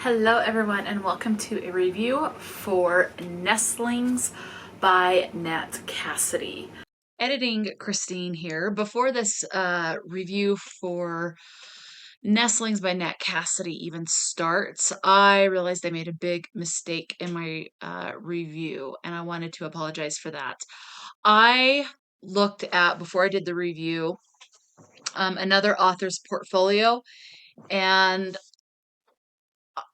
Hello everyone and welcome to a review for Nestlings by Nat Cassidy. Editing Christine here. Before this review for Nestlings by Nat Cassidy even starts, I realized I made a big mistake in my review and I wanted to apologize for that. I looked at, before I did the review, another author's portfolio, and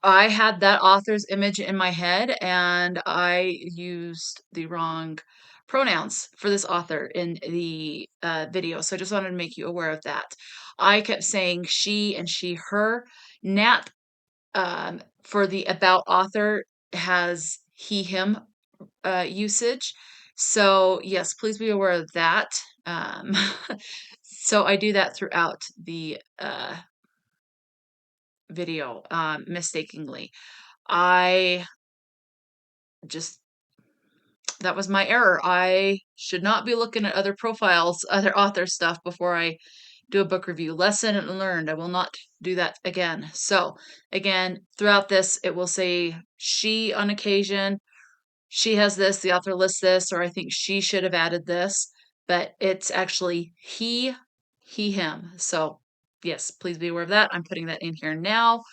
I had that author's image in my head and I used the wrong pronouns for this author in the video. So I just wanted to make you aware of that. I kept saying she and she, her. Nat, for the about author, has he, him usage. So yes, please be aware of that. Um, so I do that throughout the video mistakenly. I just, that was my error. I should not be looking at other profiles, other author stuff before I do a book review. Lesson learned. I will not do that again. So again, throughout this, it will say she on occasion. She has this, the author lists this, or I think she should have added this, but it's actually he, him. So yes, please be aware of that. I'm putting that in here now.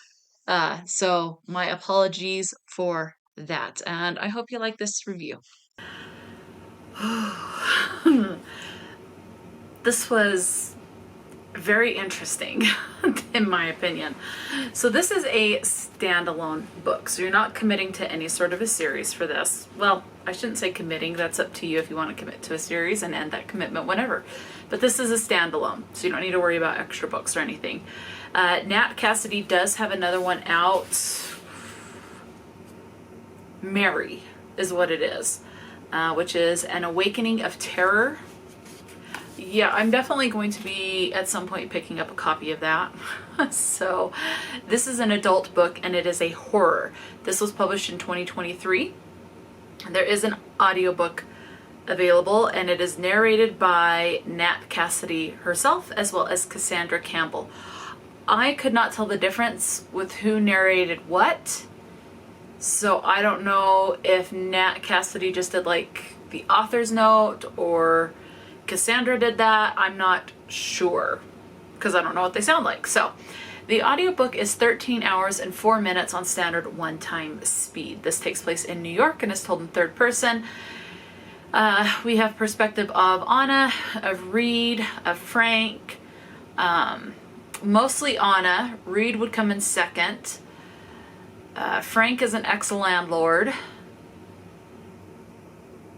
So my apologies for that, and I hope you like this review. This was very interesting, in my opinion. So this is a standalone book, so you're not committing to any sort of a series for this. Well, I shouldn't say committing, that's up to you if you want to commit to a series and end that commitment whenever. But this is a standalone, so you don't need to worry about extra books or anything. Nat Cassidy does have another one out. Mary is what it is, which is An Awakening of Terror. Yeah, I'm definitely going to be at some point picking up a copy of that. So this is an adult book and it is a horror. This was published in 2023. There is an audiobook available and it is narrated by Nat Cassidy herself as well as Cassandra Campbell. I could not tell the difference with who narrated what. So I don't know if Nat Cassidy just did like the author's note or Cassandra did that. I'm not sure because I don't know what they sound like. So the audiobook is 13 hours and 4 minutes on standard one-time speed. This takes place in New York and is told in third person. We have perspective of Anna, of Reed, of Frank, mostly Anna. Reed would come in second. Frank is an ex-landlord.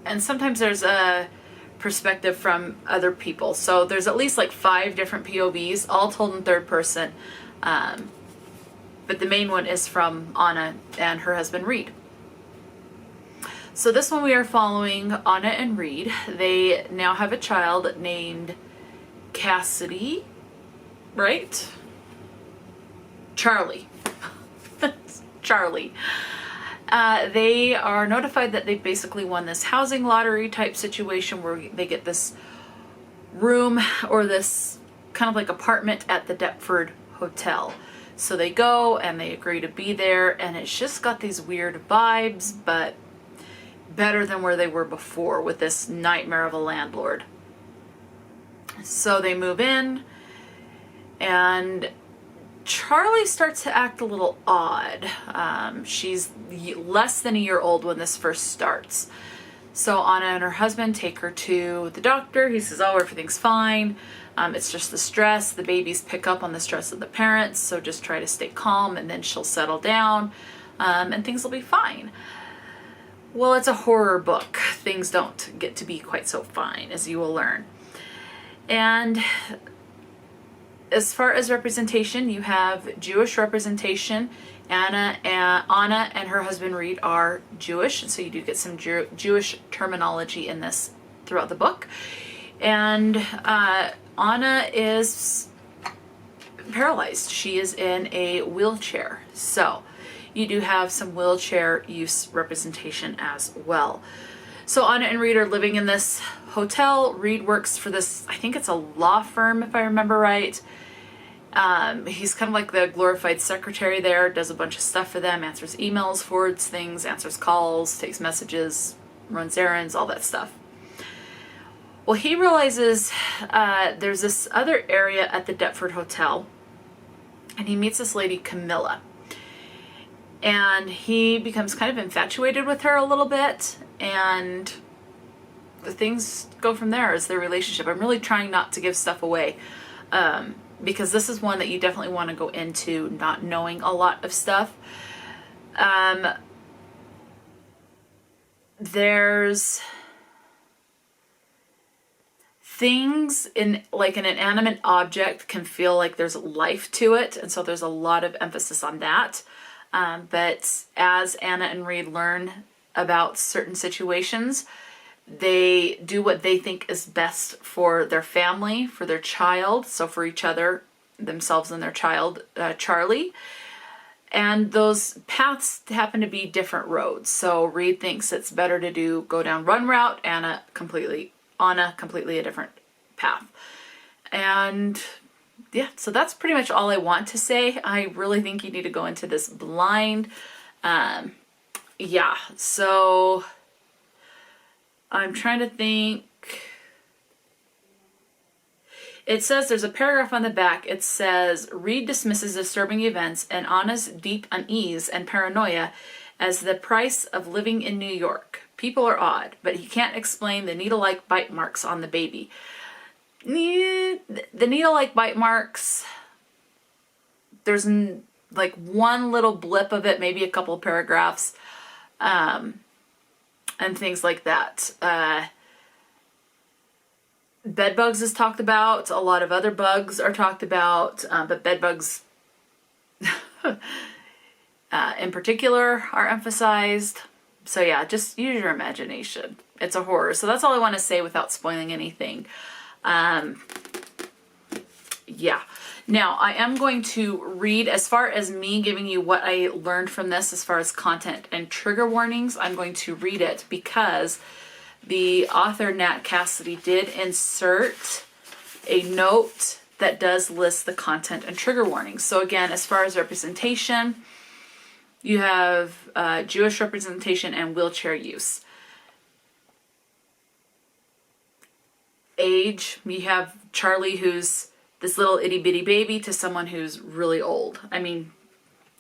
And sometimes there's a perspective from other people. So there's at least like 5 different POVs, all told in third person. But the main one is from Anna and her husband Reed. So this one we are following Anna and Reed. They now have a child named Cassidy, right? Charlie. Charlie. They are notified that they basically won this housing lottery type situation where they get this room or this kind of like apartment at the Deptford Hotel. So they go and they agree to be there, and it's just got these weird vibes, but better than where they were before with this nightmare of a landlord. So they move in and Charlie starts to act a little odd. She's less than a year old when this first starts. So Anna and her husband take her to the doctor. He says, oh, everything's fine. It's just the stress. The babies pick up on the stress of the parents, so just try to stay calm and then she'll settle down and things will be fine. Well, it's a horror book. Things don't get to be quite so fine, as you will learn. And as far as representation, you have Jewish representation. Anna and her husband Reed are Jewish, so you do get some Jewish terminology in this throughout the book. And Anna is paralyzed. She is in a wheelchair. So you do have some wheelchair use representation as well. So Anna and Reed are living in this hotel. Reed works for this, I think it's a law firm if I remember right. He's kind of like the glorified secretary there, does a bunch of stuff for them, answers emails, forwards things, answers calls, takes messages, runs errands, all that stuff. Well, he realizes there's this other area at the Deptford Hotel, and he meets this lady, Camilla. And he becomes kind of infatuated with her a little bit, and the things go from there as their relationship. I'm really trying not to give stuff away, because this is one that you definitely want to go into not knowing a lot of stuff. There's things in, like an inanimate object can feel like there's life to it, and so there's a lot of emphasis on that. But as Anna and Reed learn about certain situations, they do what they think is best for their family, for their child, so for each other, themselves and their child, Charlie. And those paths happen to be different roads. So Reed thinks it's better to go down one route, Anna completely a different path. And yeah, so that's pretty much all I want to say. I really think you need to go into this blind. Yeah, so I'm trying to think. It says, there's a paragraph on the back. It says, Reed dismisses disturbing events and Anna's deep unease and paranoia as the price of living in New York. People are odd, but he can't explain the needle-like bite marks on the baby. The needle-like bite marks, there's like one little blip of it, maybe a couple of paragraphs, and things like that. Bed bugs is talked about. A lot of other bugs are talked about, but bed bugs in particular are emphasized. So yeah, just use your imagination. It's a horror. So that's all I want to say without spoiling anything. Yeah. Now, I am going to read, as far as me giving you what I learned from this as far as content and trigger warnings, I'm going to read it because the author, Nat Cassidy, did insert a note that does list the content and trigger warnings. So again, as far as representation, you have Jewish representation and wheelchair use. Age, you have Charlie, who's this little itty bitty baby, to someone who's really old. I mean,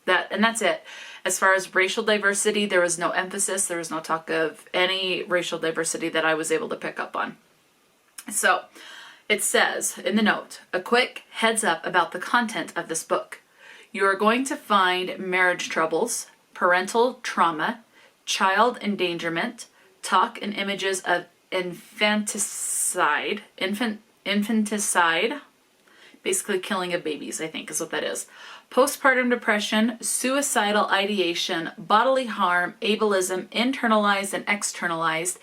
that's it. As far as racial diversity, there was no emphasis. There was no talk of any racial diversity that I was able to pick up on. So it says in the note, a quick heads up about the content of this book. You are going to find marriage troubles, parental trauma, child endangerment, talk and images of infanticide, basically killing of babies, I think is what that is. Postpartum depression, suicidal ideation, bodily harm, ableism, internalized and externalized,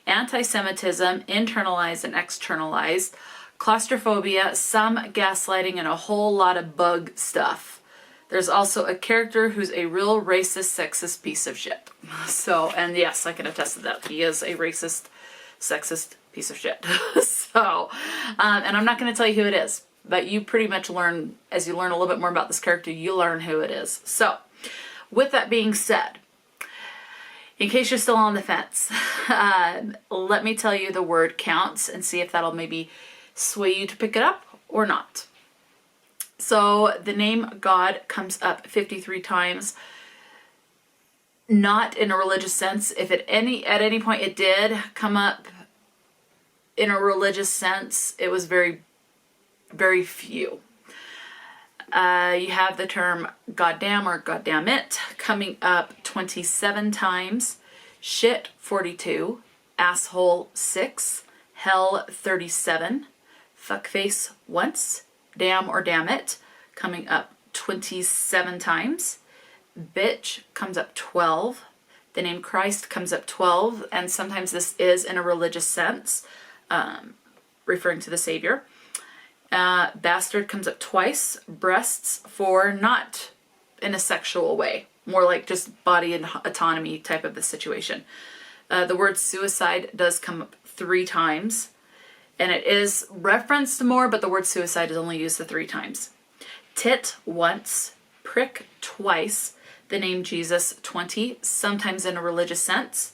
anti-Semitism, internalized and externalized, claustrophobia, some gaslighting, and a whole lot of bug stuff. There's also a character who's a real racist, sexist piece of shit. So, and yes, I can attest to that. He is a racist, sexist piece of shit. So, and I'm not going to tell you who it is, but you pretty much learn, as you learn a little bit more about this character, you learn who it is. So, with that being said, in case you're still on the fence, let me tell you the word counts and see if that'll maybe sway you to pick it up or not. So the name God comes up 53 times, not in a religious sense. If at any point it did come up in a religious sense, it was very, very few. You have the term goddamn or goddammit coming up 27 times, shit 42, asshole 6, hell 37, fuckface once, damn or damn it coming up 27 times, bitch comes up 12, the name Christ comes up 12, and sometimes this is in a religious sense, referring to the Savior. Bastard comes up twice, breasts 4, not in a sexual way, more like just body and autonomy type of the situation. The word suicide does come up 3 times, and it is referenced more, but the word suicide is only used the 3 times. tit once, prick twice, the name Jesus 20, sometimes in a religious sense.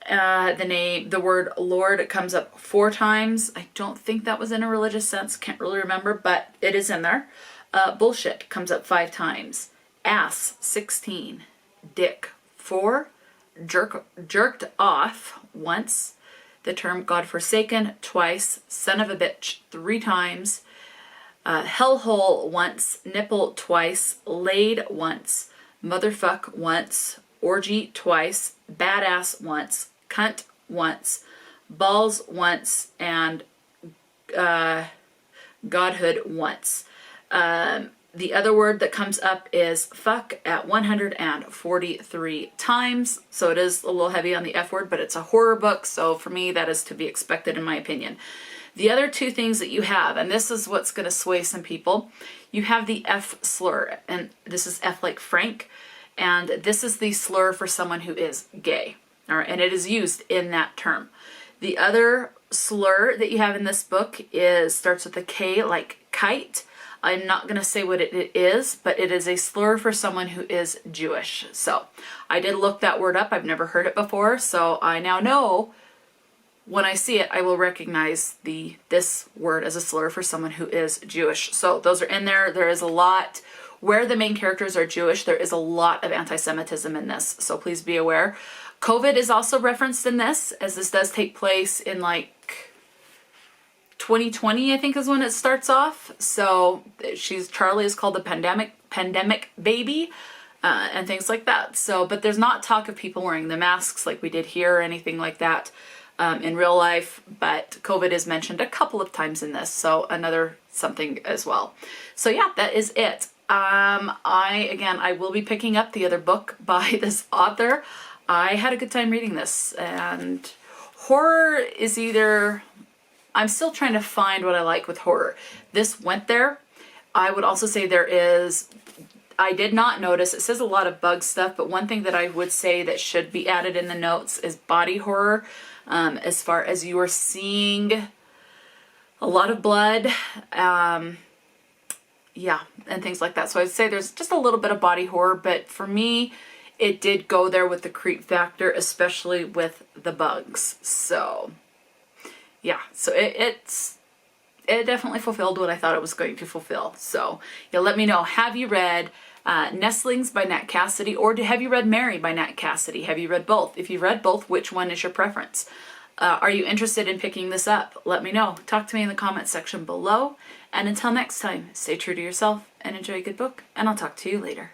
The word Lord comes up 4 times. I don't think that was in a religious sense. Can't really remember, but it is in there. Bullshit comes up 5 times. Ass 16. Dick 4. Jerked off once. The term godforsaken twice. Son of a bitch 3 times. Hellhole once. Nipple twice. Laid once. Motherfuck once. Orgy twice. Badass once. Cunt once, balls once, and godhood once. The other word that comes up is fuck at 143 times. So it is a little heavy on the F word, but it's a horror book. So for me, that is to be expected in my opinion. The other 2 things that you have, and this is what's going to sway some people, you have the F slur, and this is F like Frank, and this is the slur for someone who is gay. All right, and it is used in that term. The other slur that you have in this book starts with a K, like kite. I'm not going to say what it is, but it is a slur for someone who is Jewish. So I did look that word up. I've never heard it before, so I now know when I see it, I will recognize this word as a slur for someone who is Jewish. So those are in there. There is a lot. Where the main characters are Jewish, there is a lot of anti-Semitism in this, so please be aware. COVID is also referenced in this, as this does take place in like 2020, I think is when it starts off. So Charlie is called the pandemic baby, and things like that. So, but there's not talk of people wearing the masks like we did here or anything like that in real life. But COVID is mentioned a couple of times in this, so another something as well. So yeah, that is it. I will be picking up the other book by this author. I had a good time reading this, and horror is I'm still trying to find what I like with horror. This went there. I would also say I did not notice, it says a lot of bug stuff, but one thing that I would say that should be added in the notes is body horror, as far as you are seeing a lot of blood, yeah, and things like that. So I'd say there's just a little bit of body horror, but for me, it did go there with the creep factor, especially with the bugs. So yeah, so it definitely fulfilled what I thought it was going to fulfill. So yeah, let me know. Have you read Nestlings by Nat Cassidy, or have you read Mary by Nat Cassidy? Have you read both? If you've read both, which one is your preference? Are you interested in picking this up? Let me know. Talk to me in the comments section below. And until next time, stay true to yourself and enjoy a good book, and I'll talk to you later.